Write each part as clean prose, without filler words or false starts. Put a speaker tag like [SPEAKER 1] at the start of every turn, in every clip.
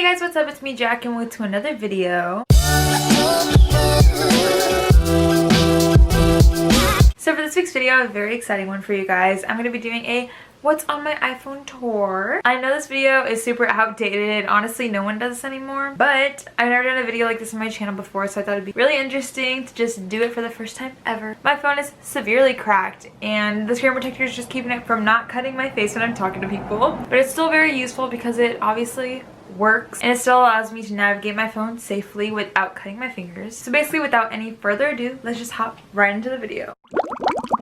[SPEAKER 1] Hey guys, what's up? It's me, Jack, and welcome to another video. So for this week's video, I have a very exciting one for you guys. I'm going to be doing a what's on my iPhone tour. I know this video is super outdated. Honestly, no one does this anymore. But I've never done a video like this on my channel before, so I thought it'd be really interesting to just do it for the first time ever. My phone is severely cracked, and the screen protector is just keeping it from not cutting my face when I'm talking to people. But it's still very useful because it obviously works, and it still allows me to navigate my phone safely without cutting my fingers. So basically, without any further ado, let's just hop right into the video.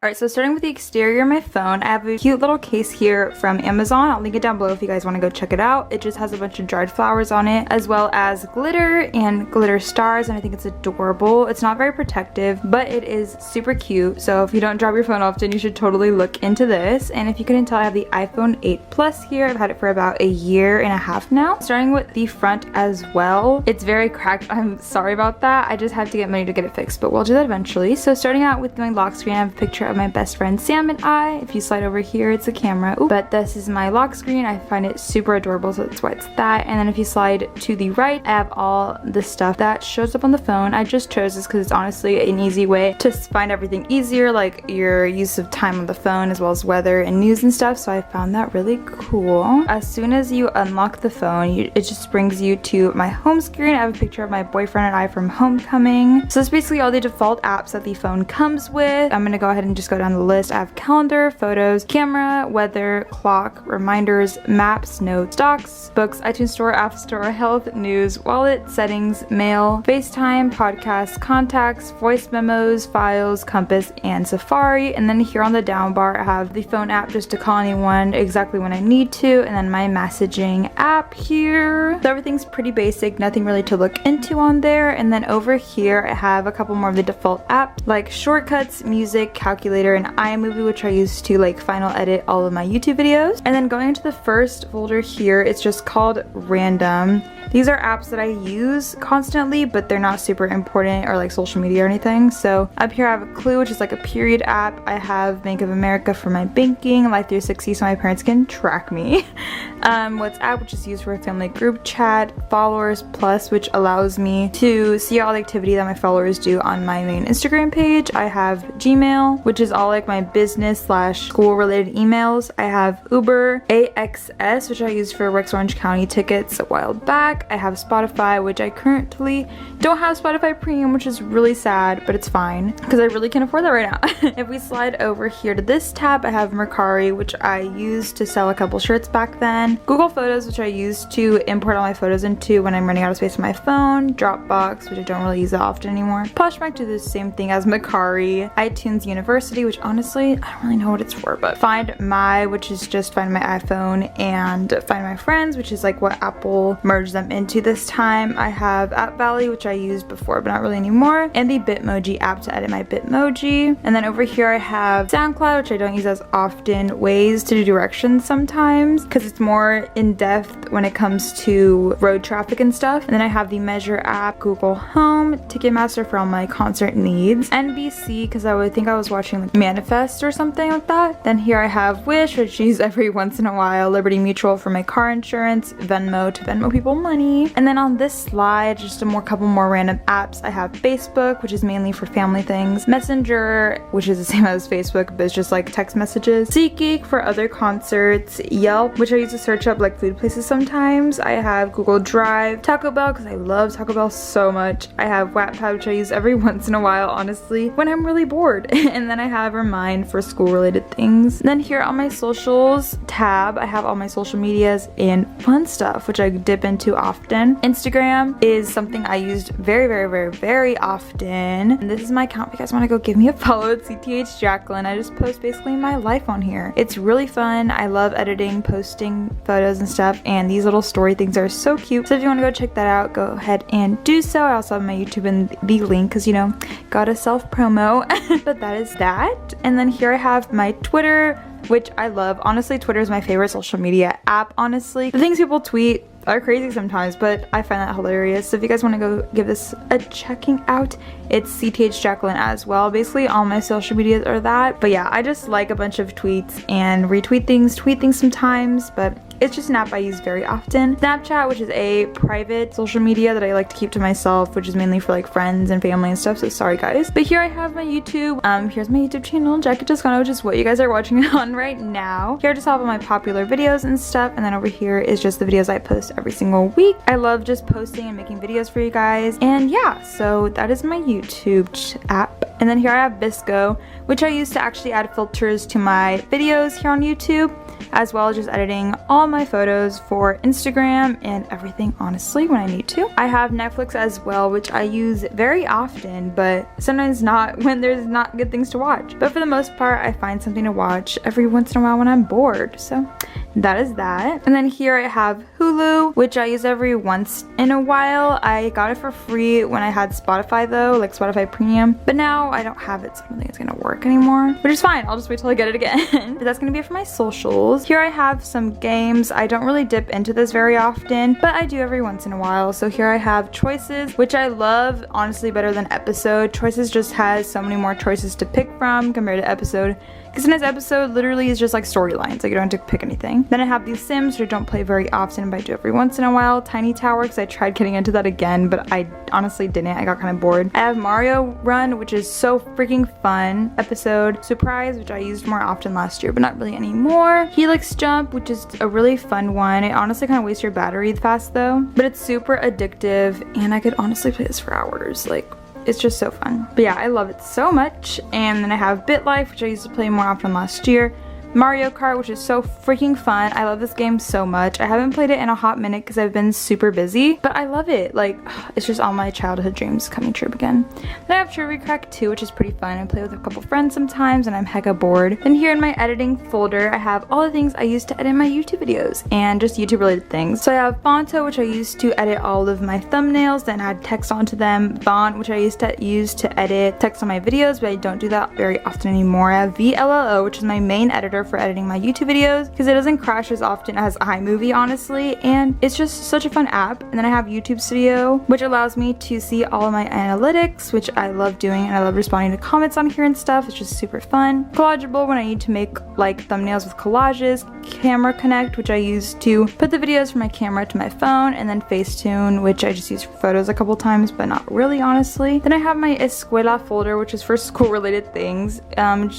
[SPEAKER 1] Alright, so starting with the exterior of my phone, I have a cute little case here from Amazon. I'll link it down below if you guys want to go check it out. It just has a bunch of dried flowers on it, as well as glitter and glitter stars, and I think it's adorable. It's not very protective, but it is super cute. So if you don't drop your phone often, you should totally look into this. And if you couldn't tell, I have the iPhone 8 Plus here. I've had it for about a year and a half now. Starting with the front as well, it's very cracked. I'm sorry about that. I just have to get money to get it fixed, but we'll do that eventually. So starting out with my lock screen, I have a picture of my best friend Sam and I. If you slide over here, it's a camera. Ooh, but this is my lock screen. I find it super adorable, so that's why it's that. And then if you slide to the right, I have all the stuff that shows up on the phone. I just chose this because it's honestly an easy way to find everything easier, like your use of time on the phone as well as weather and news and stuff. So I found that really cool. As soon as you unlock the phone, it just brings you to my home screen. I have a picture of my boyfriend and I from homecoming. So that's basically all the default apps that the phone comes with. I'm gonna go ahead and just go down the list. I have calendar, photos, camera, weather, clock, reminders, maps, notes, docs, books, iTunes Store, App Store, health, news, wallet, settings, mail, FaceTime, podcasts, contacts, voice memos, files, compass, and Safari. And then here on the down bar, I have the phone app just to call anyone exactly when I need to, and then my messaging app here. So everything's pretty basic, nothing really to look into on there. And then over here, I have a couple more of the default apps like shortcuts, music, calculator, and iMovie, which I use to like final edit all of my YouTube videos. And then going into the first folder here, it's just called random. These are apps that I use constantly, but they're not super important or like social media or anything. So up here I have a Clue, which is like a period app. I have Bank of America for my banking, Life 360 so my parents can track me. WhatsApp, which is used for a family group chat, Followers Plus, which allows me to see all the activity that my followers do on my main Instagram page. I have Gmail, which is all like my business / school related emails. I have Uber, AXS, which I used for Rex Orange County tickets a while back. I have Spotify, which I currently don't have Spotify Premium, which is really sad, but it's fine because I really can't afford that right now. If we slide over here to this tab, I have Mercari, which I used to sell a couple shirts back then. Google Photos, which I used to import all my photos into when I'm running out of space on my phone. Dropbox, which I don't really use that often anymore. Poshmark do the same thing as Mercari. iTunes University, which honestly, I don't really know what it's for, but Find My, which is just Find My iPhone, and Find My Friends, which is like what Apple merged them into this time. I have App Valley, which I used before but not really anymore, and the Bitmoji app to edit my Bitmoji. And then over here I have SoundCloud, which I don't use as often, Waze to do directions sometimes because it's more in-depth when it comes to road traffic and stuff. And then I have the Measure app, Google Home, Ticketmaster for all my concert needs, NBC because I would think I was watching like Manifest or something like that. Then here I have Wish, which I use every once in a while, Liberty Mutual for my car insurance, Venmo to Venmo people money. And then on this slide, just a couple more random apps. I have Facebook, which is mainly for family things, Messenger, which is the same as Facebook, but it's just like text messages, SeatGeek for other concerts, Yelp, which I use to search up like food places sometimes. I have Google Drive, Taco Bell, because I love Taco Bell so much. I have Wattpad, which I use every once in a while, honestly, when I'm really bored. And then I have Remind for school related things. And then here on my socials tab, I have all my social medias and fun stuff, which I dip into often. Instagram is something I used very often. And this is my account. If you guys want to go give me a follow, it's CTH Jacqueline. I just post basically my life on here. It's really fun. I love editing, posting photos and stuff, and these little story things are so cute. So if you want to go check that out, go ahead and do so. I also have my YouTube in the link because, you know, gotta self promo. But that is that. And then here I have my Twitter, which I love. Honestly, Twitter is my favorite social media app, honestly. The things people tweet are crazy sometimes, but I find that hilarious. So if you guys want to go give this a checking out, it's CTH Jacqueline as well. Basically all my social medias are that. But yeah, I just like a bunch of tweets and retweet things, tweet things sometimes, but It's just an app I use very often. Snapchat, which is a private social media that I like to keep to myself, which is mainly for like friends and family and stuff, so sorry guys. But here I have my YouTube. Here's my YouTube channel, Jackie Toscano, which is what you guys are watching on right now. Here I just have all my popular videos and stuff, and then over here is just the videos I post every single week. I love just posting and making videos for you guys, and yeah, so that is my YouTube app. And then here I have VSCO, which I use to actually add filters to my videos here on YouTube, as well as just editing all my photos for Instagram and everything, honestly, when I need to. I have Netflix as well, which I use very often, but sometimes not when there's not good things to watch. But for the most part, I find something to watch every once in a while when I'm bored, so that is that. And then here I have Hulu, which I use every once in a while. I got it for free when I had Spotify though, like Spotify Premium, but now I don't have it, so I don't think it's gonna work anymore, which is fine. I'll just wait till I get it again. But that's gonna be it for my socials. Here I have some games. I don't really dip into this very often, but I do every once in a while. So here I have Choices, which I love, honestly better than Episode. Choices just has so many more choices to pick from compared to Episode, because in this Episode literally is just like storylines, like you don't have to pick anything. Then I have these Sims, which I don't play very often, but I do every once in a while. Tiny Tower, because I tried getting into that again, but I honestly didn't. I got kind of bored. I have Mario Run, which is so freaking fun. Episode Surprise, which I used more often last year, but not really anymore. Helix Jump, which is a really fun one. It honestly kind of wastes your battery fast though, but it's super addictive, and I could honestly play this for hours. Like, it's just so fun. But yeah, I love it so much. And then I have BitLife, which I used to play more often last year. Mario Kart, which is so freaking fun. I love this game so much. I haven't played it in a hot minute because I've been super busy, but I love it. Like, it's just all my childhood dreams coming true again. Then I have Trivia Crack 2, which is pretty fun. I play with a couple friends sometimes and I'm hecka bored. Then here in my editing folder, I have all the things I use to edit my YouTube videos and just YouTube related things. So I have Fonto, which I use to edit all of my thumbnails, then add text onto them. Font, which I used to use to edit text on my videos, but I don't do that very often anymore. I have VLLO, which is my main editor for editing my YouTube videos, because it doesn't crash as often as iMovie, honestly, and it's just such a fun app. And then I have YouTube Studio, which allows me to see all of my analytics, which I love doing, and I love responding to comments on here and stuff. It's just super fun. Collageable, when I need to make like thumbnails with collages. Camera Connect, which I use to put the videos from my camera to my phone, and then Facetune, which I just use for photos a couple times, but not really, honestly. Then I have my Escuela folder, which is for school related things.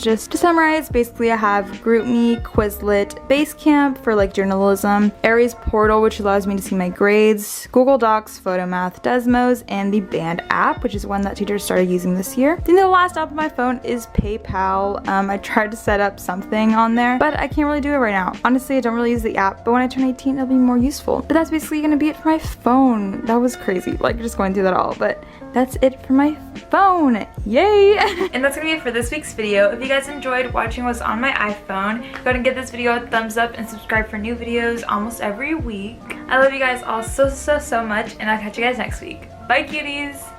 [SPEAKER 1] Just to summarize, basically I have GroupMe, Quizlet, Basecamp for like journalism, Aries Portal, which allows me to see my grades, Google Docs, Photomath, Desmos, and the Band app, which is one that teachers started using this year. I think the last app on my phone is PayPal. I tried to set up something on there, but I can't really do it right now. Honestly, I don't really use the app, but when I turn 18, it'll be more useful. But that's basically gonna be it for my phone. That was crazy, like just going through that all, but that's it for my phone. Yay! And that's gonna be it for this week's video. If you guys enjoyed watching what's on my iPhone, go ahead and give this video a thumbs up and subscribe for new videos almost every week. I love you guys all so much, and I'll catch you guys next week. Bye, cuties!